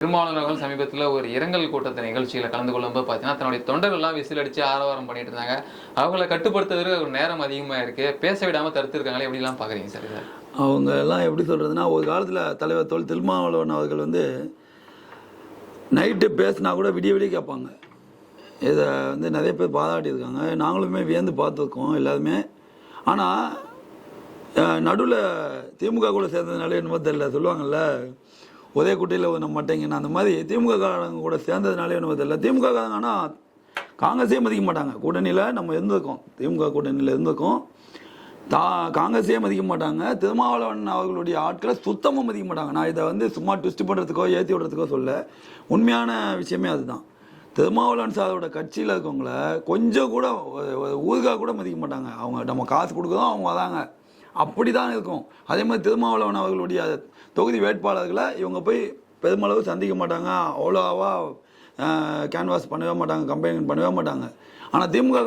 திருமாவளவன் அவர்கள் சமீபத்தில் ஒரு இரங்கல் கூட்டத்தை நிகழ்ச்சியில் கலந்து கொள்ளும்போது பார்த்தீங்கன்னா தன்னுடைய தொண்டர்கள்லாம் விசில் அடித்து ஆரவாரம் பண்ணிட்டு இருந்தாங்க. அவங்கள கட்டுப்படுத்துறதுக்கு ஒரு நேரம் அதிகமாக இருக்குது, பேச விடாமல் தடுத்துருக்காங்களே, எப்படிலாம் பார்க்குறீங்க சார் இதை? அவங்க எல்லாம் எப்படி சொல்கிறதுனா, ஒரு காலத்தில் தலைவர் திருமாவளவன் அவர்கள் வந்து நைட்டு பேசினா கூட விடிய விடிய கேட்பாங்க. இதை வந்து நிறைய பேர் பாராட்டியிருக்காங்க, நாங்களுமே வியந்து பார்த்துருக்கோம் எல்லாருமே. ஆனால் நடுவில் திமுக கூட சேர்ந்ததுனால என்னமோ தெரியல, சொல்லுவாங்கள்ல ஒரே குட்டையில் நம்ம மாட்டேங்கன்னு, அந்த மாதிரி திமுக காரங்க கூட சேர்ந்ததுனாலே என்னமோ தெரியல. திமுக காரங்க ஆனால் காங்கிரஸே மதிக்க மாட்டாங்க. கூட்டணியில் நம்ம இருந்திருக்கோம், திமுக கூட்டணியில் இருந்திருக்கோம். காங்கிரஸே மதிக்க மாட்டாங்க. திருமாவளவன் அவர்களுடைய ஆட்களை சுத்தமாக மதிக்க மாட்டாங்க. நான் இதை வந்து சும்மா ட்விஸ்ட் பண்ணுறதுக்கோ ஏற்றி விடுறதுக்கோ சொல்ல, உண்மையான விஷயமே அதுதான். திருமாவளவன் சாரோட கட்சியில் இருக்கவங்கள கொஞ்சம் கூட ஊருகா கூட மதிக்க மாட்டாங்க. அவங்க நம்ம காசு கொடுக்குறோம், அவங்க வராங்க, அப்படி தான் இருக்கும். அதே மாதிரி திருமாவளவன் அவர்களுடைய தொகுதி வேட்பாளர்களை இவங்க போய் பெருமளவு சந்திக்க மாட்டாங்க, அவ்வளோவா கேன்வாஸ் பண்ணவே மாட்டாங்க, கம்பெயின் பண்ணவே மாட்டாங்க. ஆனால் திமுக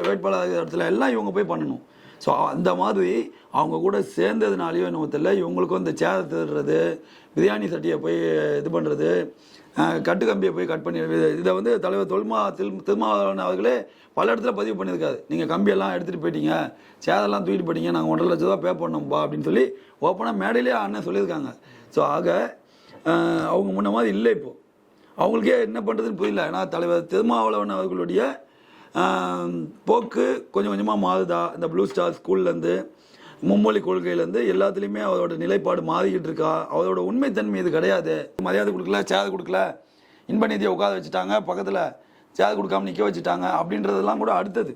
வேட்பாளர் இடத்துல எல்லாம் இவங்க போய் பண்ணணும். ஸோ அந்த மாதிரி அவங்க கூட சேர்ந்ததுனாலையோ என்னவோ தெரியல, இவங்களுக்கும் இந்த சேரை திருடுறது, பிரியாணி சட்டியை போய் இது பண்ணுறது, கட்டு கம்பியை போய் கட் பண்ணி, இதை வந்து தலைவர் திருமாவளவன் அவர்களே பல இடத்துல பதிவு பண்ணியிருக்காரு. நீங்கள் கம்பியெல்லாம் எடுத்துகிட்டு போயிட்டீங்க, சேரெல்லாம் தூக்கிட்டு போயிட்டீங்க, நாங்கள் 1.5 லட்ச ரூபா பே பண்ணோம்ப்பா அப்படின்னு சொல்லி ஓப்பனாக மேடையிலே அண்ணன் சொல்லியிருக்காங்க. ஸோ ஆக அவங்க முன்ன மாதிரி இல்லை. இப்போது அவங்களுக்கே என்ன பண்ணுறதுன்னு புரியல. ஏன்னா தலைவர் திருமாவளவன் அவர்களுடைய போக்கு கொஞ்சம் கொஞ்சமாக மாறுதா, இந்த ப்ளூ ஸ்டார் ஸ்கூல்லேருந்து மும்மொழி கொள்கையிலேருந்து எல்லாத்துலேயுமே அவரோட நிலைப்பாடு மாறிக்கிட்டு இருக்கா. அவரோட உண்மைத்தன்மை இது கிடையாது. மரியாதை கொடுக்கல, சேர் கொடுக்கல, இன்ப நிதியை உட்கார வச்சுட்டாங்க, பக்கத்தில் சேர் கொடுக்காம நிற்க வச்சுட்டாங்க அப்படின்றதெல்லாம் கூட அடுத்தது.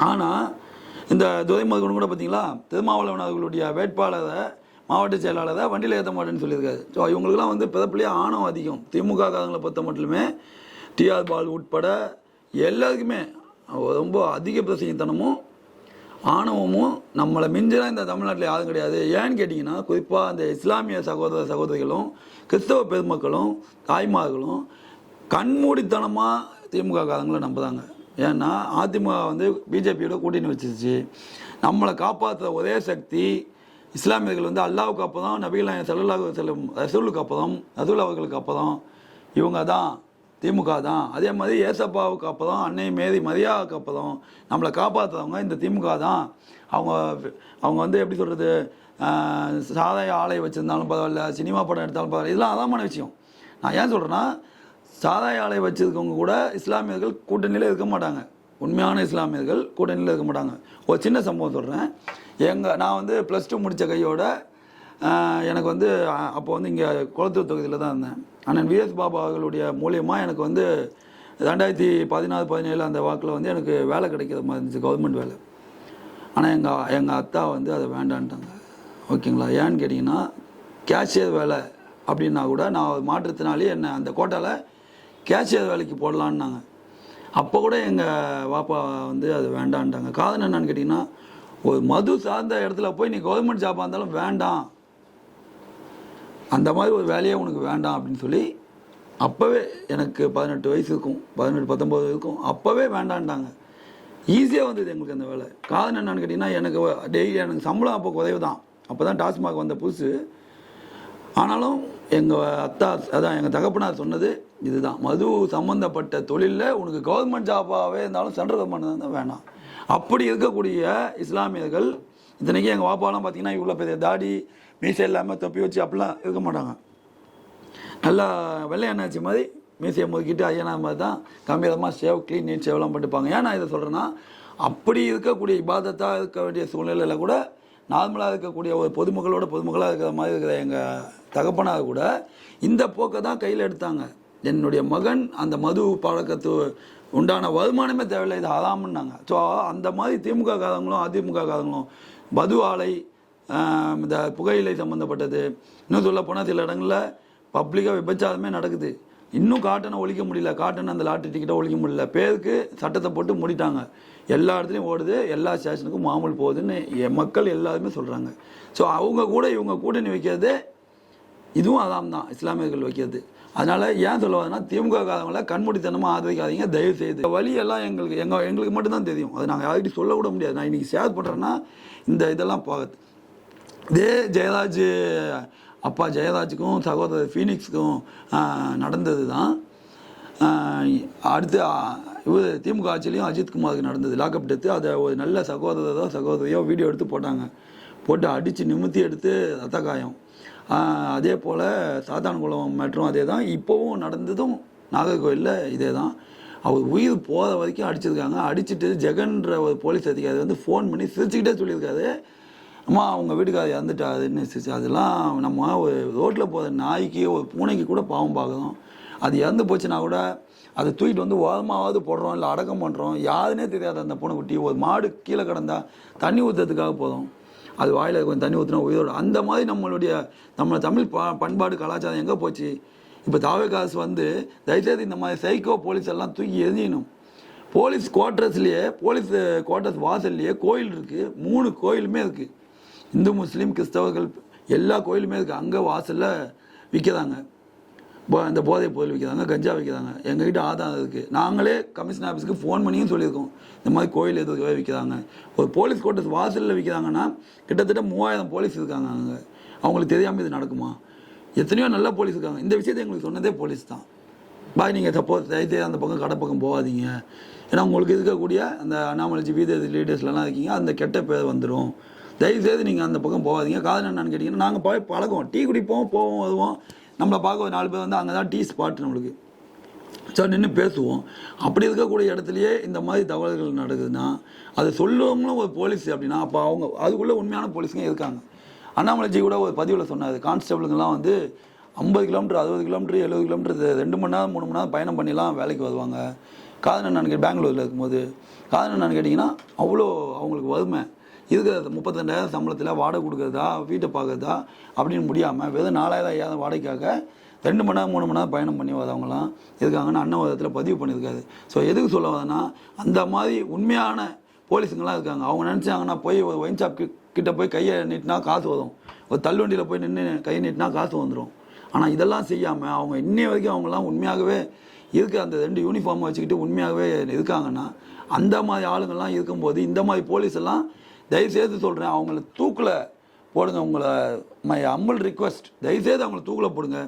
ஆனால் இந்த துரைமுருகன் கூட பார்த்தீங்களா, திருமாவளவன் அவர்களுடைய வேட்பாளரை மாவட்ட செயலாளரை வண்டியில் ஏற்ற மாட்டேன்னு சொல்லியிருக்காரு. ஸோ இவங்களுக்குலாம் வந்து பிறப்புலேயே ஆணவம் அதிகம். திமுக காரங்களை பொறுத்த மட்டுமே டிஆர் பால் உட்பட எல்லாருக்குமே ரொம்ப அதிக பிரசங்கத்தனமும் ஆணவமும் நம்மளை மிஞ்சினா இந்த தமிழ்நாட்டில் யாரும் கிடையாது. ஏன்னு கேட்டிங்கன்னா, குறிப்பாக இந்த இஸ்லாமிய சகோதர சகோதரிகளும் கிறிஸ்தவ பெருமக்களும் தாய்மார்களும் கண்மூடித்தனமாக திமுக காரங்களை நம்புகிறாங்க. ஏன்னா அதிமுக வந்து பிஜேபியோட கூட்டணி வச்சிருச்சு. நம்மளை காப்பாற்றுற ஒரே சக்தி இஸ்லாமியர்கள் வந்து அல்லாவுக்கு அப்போதான், நபிகள் நாயகம் ஸல்லல்லாஹு அலைஹி வஸல்லம் ரசூலுக்கு அப்போதான், ரசூல் அவர்களுக்கு அப்போதான், இவங்க தான் திமுக தான். அதே மாதிரி ஏசப்பாவுக்கு அப்போதான், அன்னை மேரி மரியாவுக்கு அப்போதான் நம்மளை காப்பாற்றுறவங்க இந்த திமுக தான். அவங்க வந்து எப்படி சொல்கிறது, சாராய ஆலை வச்சுருந்தாலும் பரவாயில்ல, சினிமா படம் எடுத்தாலும் பரவாயில்ல, இதெல்லாம் அதாமான விஷயம். நான் ஏன் சொல்கிறேன்னா, சாராய ஆலை வச்சுருக்கவங்க கூட இஸ்லாமியர்கள் கூட்டணியில் இருக்க மாட்டாங்க. உண்மையான இஸ்லாமியர்கள் கூட்டணியில் இருக்க மாட்டாங்க. ஒரு சின்ன சம்பவம் சொல்கிறேன். நான் வந்து +2 முடித்த கையோட எனக்கு வந்து அப்போ வந்து இங்கே குளத்தூர் தொகுதியில் தான் இருந்தேன். அண்ணன் விஎஸ் பாபா அவர்களுடைய மூலியமாக எனக்கு வந்து 2016-17 அந்த வாக்கில் வந்து எனக்கு வேலை கிடைக்கிற மாதிரி இருந்துச்சு, கவர்மெண்ட் வேலை. ஆனால் எங்கள் அத்தா வந்து அதை வேண்டான்ட்டாங்க. ஓகேங்களா? ஏன்னு கேட்டிங்கன்னா, கேஷியர் வேலை அப்படின்னா கூட நான் மாற்றத்தினாலே என்னை அந்த கோட்டாவில் கேஷியர் வேலைக்கு போடலான்னாங்க. அப்போ கூட எங்கள் பாப்பா வந்து அது வேண்டான்ட்டாங்க. காரணம் என்னன்னு கேட்டிங்கன்னா, ஒரு மது சார்ந்த இடத்துல போய் நீ கவர்மெண்ட் ஜாபாக இருந்தாலும் வேண்டாம், அந்த மாதிரி ஒரு வேலையே உனக்கு வேண்டாம் அப்படின்னு சொல்லி அப்போவே எனக்கு 18 வயசு இருக்கும், 18-19 இருக்கும், அப்போவே வேண்டான்ட்டாங்க. ஈஸியாக வந்தது எங்களுக்கு அந்த வேலை. காரணம் என்னன்னு கேட்டிங்கன்னா, எனக்கு டெய்லி எனக்கு சம்பளம் அப்போ குறைவு தான். அப்போ தான் டாஸ்மாக் வந்த புதுசு. ஆனாலும் எங்கள் அத்தா, அதான் எங்கள் தகப்பனார் சொன்னது இதுதான், மது சம்மந்தப்பட்ட தொழிலில் உனக்கு கவர்மெண்ட் ஜாபாகவே இருந்தாலும் சென்ட்ரல் கவர்மெண்ட் தான் வேணாம். அப்படி இருக்கக்கூடிய இஸ்லாமியர்கள், இத்தனைக்கு எங்கள் வாப்பாலாம் பார்த்தீங்கன்னா இவ்வளோ பெரிய தாடி மீசை இல்லாமல் தொப்பி வச்சு அப்படிலாம் இருக்க மாட்டாங்க. நல்லா வெள்ளை எண்ணாச்சி மாதிரி மீசையை முறுக்கிட்டு ஐயனா மாதிரி தான் கம்பீரமாக ஷேவ், க்ளீன், நீட் ஷேவ்லாம் பண்ணிப்பாங்க. ஏன் நான் இதை சொல்கிறேன்னா, அப்படி இருக்கக்கூடிய இபாதத்தாக இருக்க வேண்டிய சூழ்நிலையில் கூட நார்மலாக இருக்கக்கூடிய ஒரு பொதுமக்களாக இருக்கிற மாதிரி இருக்கிற எங்கள் தகப்பனாக கூட இந்த போக்கை தான் கையில் எடுத்தாங்க. என்னுடைய மகன் அந்த மது பழக்கத்து உண்டான வருமானமே தேவையில்லை, இது ஆறாமன்னாங்க. ஸோ அந்த மாதிரி திமுக காரங்களும் அதிமுக காரங்களும் மது ஆலை, இந்த புகையிலை சம்மந்தப்பட்டது, இன்னும் சொல்ல போனால் சில இடங்களில் பப்ளிக்காக விபச்சாரமே நடக்குது. இன்னும் காட்டனை ஒழிக்க முடியல, காட்டன் அந்த லாட்டரி டிக்கெட்டை ஒழிக்க முடியல. பேருக்கு சட்டத்தை போட்டு மூடிட்டாங்க. எல்லா இடத்துலையும் ஓடுது, எல்லா ஸ்டேஷனுக்கும் மாமூல் போகுதுன்னு மக்கள் எல்லாருமே சொல்கிறாங்க. ஸோ அவங்க கூட இவங்க கூட்டணி வைக்கிறது இதுவும் அதான் தான், இஸ்லாமியர்கள் வைக்கிறது. அதனால் ஏன் சொல்லுவாங்கன்னா, திமுக காரங்களை கண்மூடித்தனமாக ஆதரிக்காதீங்க தயவு செய்து. வழியெல்லாம் எங்களுக்கு மட்டும்தான் தெரியும். அதை நாங்கள் யார்கிட்டையும் சொல்லக்கூட முடியாது. நான் இன்றைக்கி ஷேர் பண்ணுறேன்னா இந்த இதெல்லாம் பார்க்குது. இதே ஜெயராஜ் அப்பா ஜெயராஜுக்கும் சகோதரர் ஃபீனிக்ஸுக்கும் நடந்தது தான். அடுத்து இவர் திமுக ஆட்சியிலையும் அஜித்குமாருக்கு நடந்தது லாக்அப் டெத்து. அதை ஒரு நல்ல சகோதரியோ வீடியோ எடுத்து போட்டு அடித்து நிமித்தி எடுத்து ரத்த காயம். அதே போல் சாத்தான்குளம் மேட்ரும் அதே தான். இப்போவும் நடந்ததும் நாகர்கோவிலில் இதே தான். அவர் உயிர் போகிற வரைக்கும் அடிச்சிருக்காங்க. அடிச்சுட்டு ஜெகன்ற ஒரு போலீஸ் அதிகாரி வந்து ஃபோன் பண்ணி சிரிச்சுக்கிட்டே சொல்லியிருக்காரு, அம்மா அவங்க வீட்டுக்காரர் இறந்துட்டாருன்னு சிரிச்சு. அதெல்லாம் நம்ம ஒரு ரோட்டில் போகிற நாய்க்கு ஒரு பூனைக்கு கூட பாவம் பார்க்குறோம். அது இறந்து போச்சுன்னா கூட அதை தூக்கிட்டு வந்து ஓரமாவது போடுறோம், இல்லை அடக்கம் பண்ணுறோம். யாருன்னே தெரியாது அந்த பூனைக்குட்டி. ஒரு மாடு கீழே கிடந்தா தண்ணி ஊற்றுறதுக்காக போதும், அது வாயில் கொஞ்சம் தண்ணி ஊற்றினா உயிரோடு. அந்த மாதிரி நம்ம தமிழ் பண்பாடு கலாச்சாரம் எங்கே போச்சு? இப்போ தாவே காசு வந்து தயவுசெய்து இந்த மாதிரி சைக்கோ போலீஸ் எல்லாம் தூக்கி எரிஞ்சிக்கணும். போலீஸ் குவார்ட்டர்ஸ் வாசல்லையே கோயில் இருக்குது. 3 கோயிலுமே இருக்குது. இந்து முஸ்லீம் கிறிஸ்தவர்கள் எல்லா கோயிலுமே இருக்குது. அங்கே வாசலில் விற்கிறாங்க, இந்த போதைப் பொருள் விற்கிறாங்க, கஞ்சா விற்கிறாங்க. எங்ககிட்ட ஆதாரம் இருக்குது. நாங்களே கமிஷன் ஆஃபீஸுக்கு ஃபோன் பண்ணியும் சொல்லியிருக்கோம், இந்த மாதிரி கோயில் எதுக்காக விற்கிறாங்க. ஒரு போலீஸ் குவார்ட்டர்ஸ் வாசலில் விற்கிறாங்கன்னா கிட்டத்தட்ட 3000 போலீஸ் இருக்காங்க அங்கே. அவங்களுக்கு தெரியாமல் இது நடக்குமா? எத்தனையோ நல்ல போலீஸ் இருக்காங்க. இந்த விஷயத்தை எங்களுக்கு சொன்னதே போலீஸ் தான். பாய் நீங்கள் சப்போஸ் தயவுசெய்து அந்த பக்கம் கடை பக்கம் போகாதீங்க, ஏன்னா உங்களுக்கு இருக்கக்கூடிய அந்த அண்ணாமலைஜி வீத லீடர்ஸ்லாம் இருக்கீங்க, அந்த கெட்ட பேர் வந்துடும். தயவுசெய்து நீங்கள் அந்த பக்கம் போகாதீங்க. காரணம் என்னன்னு கேட்டிங்கன்னா, நாங்கள் போய் பழக்கம், டீ குடிப்போம், வருவோம். நம்மளை பார்க்க ஒரு 4 பேர் வந்து அங்கே தான் டீ ஸ்பாட் நம்மளுக்கு. ஸோ நின்று பேசுவோம். அப்படி இருக்கக்கூடிய இடத்துலையே இந்த மாதிரி தகவல்கள் நடக்குதுன்னா அது சொல்லுவவங்களும் ஒரு போலீஸ் அப்படின்னா அப்போ அவங்க அதுக்குள்ளே உண்மையான போலீஸுங்க இருக்காங்க. அண்ணாமலைஜி கூட ஒரு பதிவில் சொன்னார், கான்ஸ்டபிளுங்கெல்லாம் வந்து 50 கிலோமீட்டர் 60 கிலோமீட்டர் 70 கிலோமீட்டர் 2 மணி நேரம் 3 மணி நேரம் பயணம் பண்ணிலாம் வேலைக்கு வருவாங்க. காரணம் என்னன்னு பெங்களூரில் இருக்கும்போது காரணம் என்னன்னு கேட்டிங்கன்னா அவ்வளோ அவங்களுக்கு வறுமை இருக்கிறது. 32,000 சம்பளத்தில் வாடகை கொடுக்குறதா வீட்டை பார்க்குறதா அப்படின்னு முடியாமல் வெறும் 4,000 வாடகைக்காக 2 மணி நேரம் 3 மணி நேரம் பயணம் பண்ணி வரவங்களாம் இருக்காங்கன்னு அன்னவாதத்தில் பதிவு பண்ணியிருக்காரு. ஸோ எதுக்கு சொல்ல வரதுன்னா, அந்த மாதிரி உண்மையான போலீஸுங்கெல்லாம் இருக்காங்க. அவங்க நினச்சாங்கன்னா போய் ஒரு ஒயின் ஷாப் கிட்ட போய் கையை நீட்டினா காசு வரும், ஒரு தள்ளுவண்டியில் போய் நின்று கையை நீட்டினா காசு வந்துடும். ஆனால் இதெல்லாம் செய்யாமல் அவங்க இன்னைய வரைக்கும் அவங்களாம் உண்மையாகவே இருக்க அந்த 2 யூனிஃபார்மை வச்சுக்கிட்டு உண்மையாகவே இருக்காங்கன்னா, அந்த மாதிரி ஆளுங்கள்லாம் இருக்கும்போது இந்த மாதிரி போலீஸ் எல்லாம் தயவுசெய்து சொல்கிறேன், அவங்கள தூக்கில் போடுங்க. உங்களை மை ஹம்பிள் ரிக்வெஸ்ட், தயவுசெய்து அவங்கள தூக்கில் போடுங்க.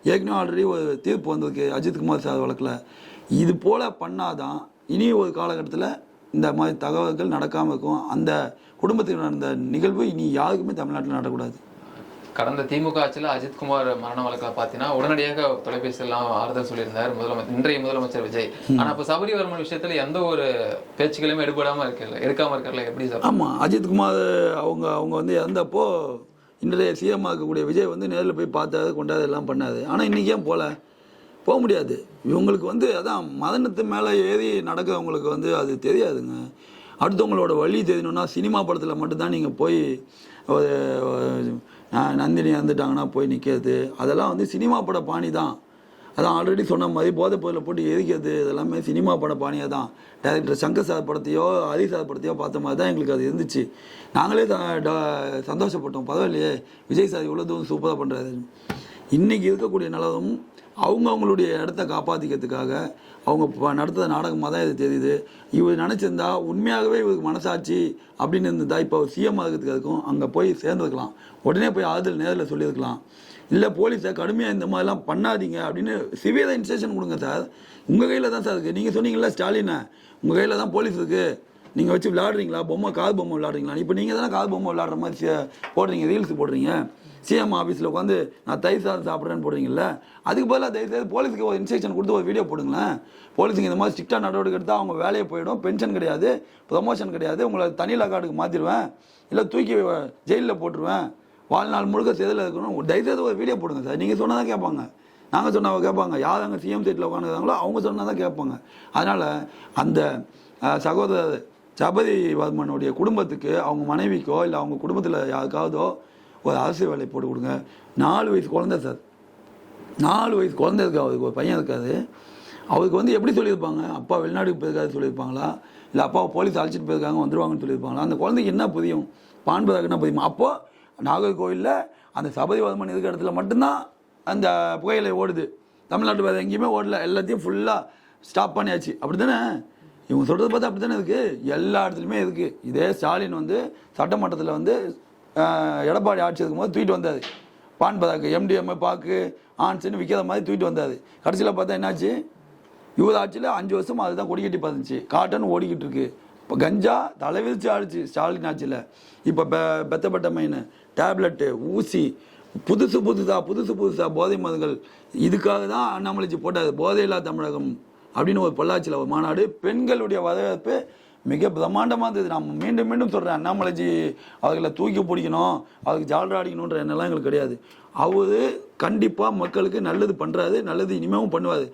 ஏற்கனவே ஆல்ரெடி ஒரு தீர்ப்பு வந்திருக்கு அஜித்குமார் சார் வழக்கில். இது போல் பண்ணாதான் இனி ஒரு காலகட்டத்தில் இந்த மாதிரி தகவல்கள் நடக்காமல் இருக்கும். அந்த குடும்பத்தில் நடந்த நிகழ்வு இனி யாருக்குமே தமிழ்நாட்டில் நடக்கூடாது. கடந்த திமுக ஆட்சியில் அஜித்குமார் மரண வழக்கில் பார்த்தீங்கன்னா உடனடியாக தொலைபேசியெல்லாம் ஆறுதல் சொல்லியிருந்தார் இன்றைய முதலமைச்சர் விஜய். ஆனால் இப்போ சபரிவர்மன் விஷயத்தில் எந்த ஒரு பேச்சுக்களுமே எடுக்காமல் இருக்கார்ல, எப்படி சார்? ஆமாம், அஜித்குமார் அவங்க வந்து இறந்தப்போ இன்றைய சிஎம்மாக இருக்கக்கூடிய விஜய் வந்து நேரில் போய் பார்த்தாரு, கொண்டாது, எல்லாம் பண்ணாது. ஆனால் இன்றைக்கி ஏன் போக முடியாது? இவங்களுக்கு வந்து அதான் மதனத்து மேலே ஏறி நடக்கிறவங்களுக்கு வந்து அது தெரியாதுங்க. அடுத்தவங்களோட வழி தெரியணும்னா சினிமா படத்தில் மட்டும்தான் நீங்கள் போய் ஒரு நந்தினி இறந்துட்டாங்கன்னா போய் நிற்கிறது, அதெல்லாம் வந்து சினிமா பட பாணி தான். அதான் ஆல்ரெடி சொன்ன மாதிரி போதைப் பொருளை போட்டு எரிக்கிறது இதெல்லாமே சினிமா பட பாணியாக தான். டைரக்டர் சங்கர் சார் படத்தையோ ஹரி சார் படத்தையோ பார்த்த மாதிரி தான் எங்களுக்கு அது இருந்துச்சு. நாங்களே சந்தோஷப்பட்டோம், பரவாயில்லையே விஜய் சார் இவ்வளோ தூரம் சூப்பராக பண்ணுறாரு. இன்றைக்கி இருக்கக்கூடிய நிலவும் அவங்களுடைய இடத்த காப்பாற்றிக்கிறதுக்காக அவங்க நடத்துகிற நாடகமாக தான் இது தெரியுது. இவர் நினச்சிருந்தா உண்மையாகவே இவருக்கு மனசாட்சி அப்படின்னு இருந்ததா இப்போ சிஎம் ஆகிறதுக்கு இருக்கும் அங்கே போய் சேர்ந்துருக்கலாம், உடனே போய் ஆறுதல் நேரில் சொல்லியிருக்கலாம். இல்லை போலீஸை கடுமையாக இந்த மாதிரிலாம் பண்ணாதீங்க அப்படின்னு சிவியராக இன்ஸ்ட்ரக்ஷன் கொடுங்க சார். உங்கள் கையில் தான் சார் இருக்குது. நீங்கள் சொன்னீங்களா ஸ்டாலினை, உங்கள் கையில் தான் போலீஸ் இருக்குது, நீங்கள் வச்சு விளையாடுறீங்களா, கார் பொம்மை விளையாடுறீங்களா? இப்போ நீங்கள் தானே கார் பொம்மை விளையாடுற மாதிரி போடுறீங்க, ரீல்ஸ் போடுறீங்க. சிஎம் ஆஃபீஸில் உட்காந்து நான் தயிர் சாதம் சாப்பிட்றேன்னு போடுறீங்கல்ல, அதுக்கு பதிலாக தயவுசெய்து போலீஸுக்கு ஒரு இன்ஸ்ட்ரக்ஷன் கொடுத்து ஒரு வீடியோ போடுங்களேன். போலீஸுக்கு இந்த மாதிரி ஸ்ட்ரிக்டாக நடவடிக்கை எடுத்தால் அவங்க வேலையை போயிடும், பென்ஷன் கிடையாது, ப்ரொமோஷன் கிடையாது, உங்களை தனியில் கார்டுக்கு மாற்றிடுவேன், இல்லை தூக்கி ஜெயிலில் போட்டுருவேன், வாழ்நாள் முழுக்க சேதில் இருக்கணும். தயவுசெய்து ஒரு வீடியோ போடுங்க சார். நீங்கள் சொன்னால் தான் கேட்பாங்க, நாங்கள் சொன்னால் கேட்பாங்க. யார் அங்கே சிஎம் சீட்டில் உட்காந்துருக்காங்களோ அவங்க சொன்னால் தான் கேட்பாங்க. அதனால் அந்த சகோதரர் சபரிவர்மனுடைய குடும்பத்துக்கு அவங்க மனைவிக்கோ இல்லை அவங்க குடும்பத்தில் யாருக்காவதோ ஒரு அரசு வேலையை போட்டு கொடுங்க. 4 வயசு குழந்தை சார், 4 வயசு குழந்தை இருக்கா, அவருக்கு ஒரு பையன் இருக்காது. அவருக்கு வந்து எப்படி சொல்லியிருப்பாங்க, அப்பா வெளிநாட்டுக்கு போயிருக்காது சொல்லியிருப்பாங்களா, இல்லை அப்பாவை போலீஸ் அழைச்சிட்டு போயிருக்காங்க வந்துடுவாங்கன்னு சொல்லியிருப்பாங்களா? அந்த குழந்தைக்கு என்ன புரியும், பான்பதாக என்ன புரியுமா? அப்போது நாகர்கோவிலில் அந்த சபரிவர்மன் இருக்கிற இடத்துல மட்டும்தான் அந்த புகையிலை ஓடுது, தமிழ்நாட்டு வேறு எங்கேயுமே ஓடல, எல்லாத்தையும் ஃபுல்லாக ஸ்டாப் பண்ணியாச்சு. அப்படி தானே இவங்க சொல்கிறது பார்த்தா அப்படி தானே இருக்குது, எல்லா இடத்துலையுமே இருக்குது. இதே ஸ்டாலின் வந்து சட்டமன்றத்தில் வந்து எடப்பாடி ஆட்சி இருக்கும்போது தூக்கிட்டு வந்தார், பான் பதாக்கு MDMA பாக்கு ஆன்ஸ்ன்னு விற்காத மாதிரி தூக்கிட்டு வந்தாது. கடைசியில் பார்த்தா என்னாச்சு, இவர் ஆட்சியில் 5 வருஷம் அதுதான் கொடிக்கட்டி பார்த்துச்சு. காட்டன் ஓடிக்கிட்டு இருக்கு. இப்போ கஞ்சா தலைவிரிச்சு ஆடிச்சு ஸ்டாலின் ஆட்சியில். இப்போ பெத்தப்பட்ட மைனு, டேப்லெட்டு, ஊசி, புதுசு புதுசாக போதை மருந்துகள். இதுக்காக தான் அண்ணாமலைஜி போட்டாது போதையில்லா தமிழகம் அப்படின்னு ஒரு பொள்ளாச்சியில் ஒரு மாநாடு. பெண்களுடைய வரவேற்பு மிக பிரம்மாண்டமாக இருந்தது. நான் மீண்டும் மீண்டும் சொல்கிறேன், அண்ணாமலைஜி அவர்களை தூக்கி பிடிக்கணும், அவருக்கு ஜால்ரா அடிக்கணுன்ற எண்ணெல்லாம் எங்களுக்கு கிடையாது. அவரு கண்டிப்பாக மக்களுக்கு நல்லது பண்ணுறாரு, நல்லது இனிமேவும் பண்ணுவார்.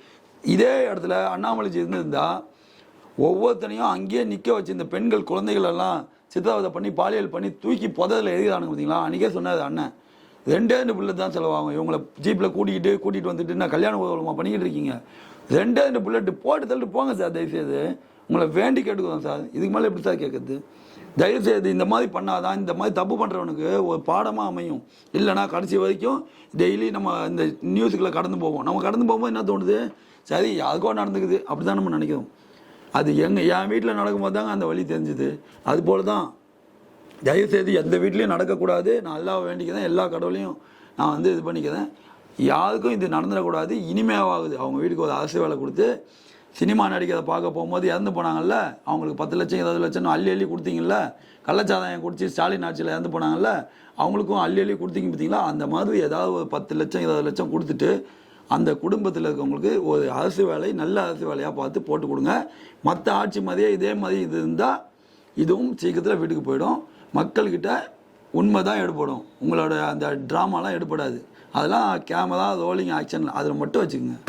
இதே இடத்துல அண்ணாமலைஜி இருந்திருந்தா ஒவ்வொருத்தனையும் அங்கேயே நிற்க வச்சு இந்த பெண்கள் குழந்தைகள் எல்லாம் சித்திரவதை பண்ணி பாலியல் பண்ணி தூக்கி புதையில எழுதிடானுங்க பார்த்தீங்களா. அன்றைக்கே சொன்னார் அண்ணன், 2 புல்லட் தான் செலவாகும். இவங்களை ஜீப்பில் கூட்டிகிட்டு வந்துட்டு நான் கல்யாண ஊர்வலமாக பண்ணிக்கிட்டு இருக்கீங்க, 2 புல்லட்டு போட்டு தள்ளிட்டு போங்க சார், தயவுசெய்து உங்களை வேண்டி கேட்டுக்குவோம் சார். இதுக்கு மேலே எப்படி சார் கேட்குறது? தயவுசெய்து இந்த மாதிரி பண்ணாதான் இந்த மாதிரி தப்பு பண்ணுறவனுக்கு ஒரு பாடமாக அமையும். இல்லைனா கடைசி வரைக்கும் டெய்லி நம்ம இந்த நியூஸுக்குள்ளே கடந்து போவோம். நம்ம கடந்து போகும்போது என்ன தோணுது, சரி யாருக்கோ நடந்துக்குது அப்படி தான் நம்ம நினைக்கிறோம். அது என் வீட்டில் நடக்கும்போது தாங்க அந்த வழி தெரிஞ்சுது. அதுபோல் தான் தயவுசெய்து எந்த வீட்லேயும் நடக்கக்கூடாது. நான் எல்லாம் வேண்டிக்கிறேன், எல்லா கடவுளையும் நான் இது பண்ணிக்கிறேன். யாருக்கும் இது நடந்துடக்கூடாது. இனிமேவாகுது அவங்க வீட்டுக்கு ஒரு அரசு வேலை கொடுத்து சினிமா நடிக்கிறத பார்க்க போகும்போது இறந்து போனாங்கல்ல, அவங்களுக்கு 10 லட்சம் 20 லட்சம் அள்ளி கொடுத்தீங்கல்ல, கள்ளச்சாராயம் குடிச்சு ஸ்டாலின் ஆட்சியில் இறந்து போனாங்கல்ல, அவங்களுக்கும் அள்ளி கொடுத்தீங்க பார்த்தீங்களா. அந்த மாதிரி ஏதாவது ஒரு 10 லட்சம் 20 லட்சம் கொடுத்துட்டு அந்த குடும்பத்தில் இருக்கவங்களுக்கு ஒரு அரசு வேலை, நல்ல அரசு வேலையாக பார்த்து போட்டு கொடுங்க. மற்ற ஆட்சி மாதிரியே இதே மாதிரி இது இருந்தால் இதுவும் சீக்கிரத்தில் வீட்டுக்கு போயிடும். மக்கள்கிட்ட உண்மை தான் எடுப்படும். உங்களோட அந்த ட்ராமாலாம் எடுப்படாது. அதெல்லாம் கேமரா ரோலிங் ஆக்ஷன் அதில் மட்டும் வச்சுக்கோங்க.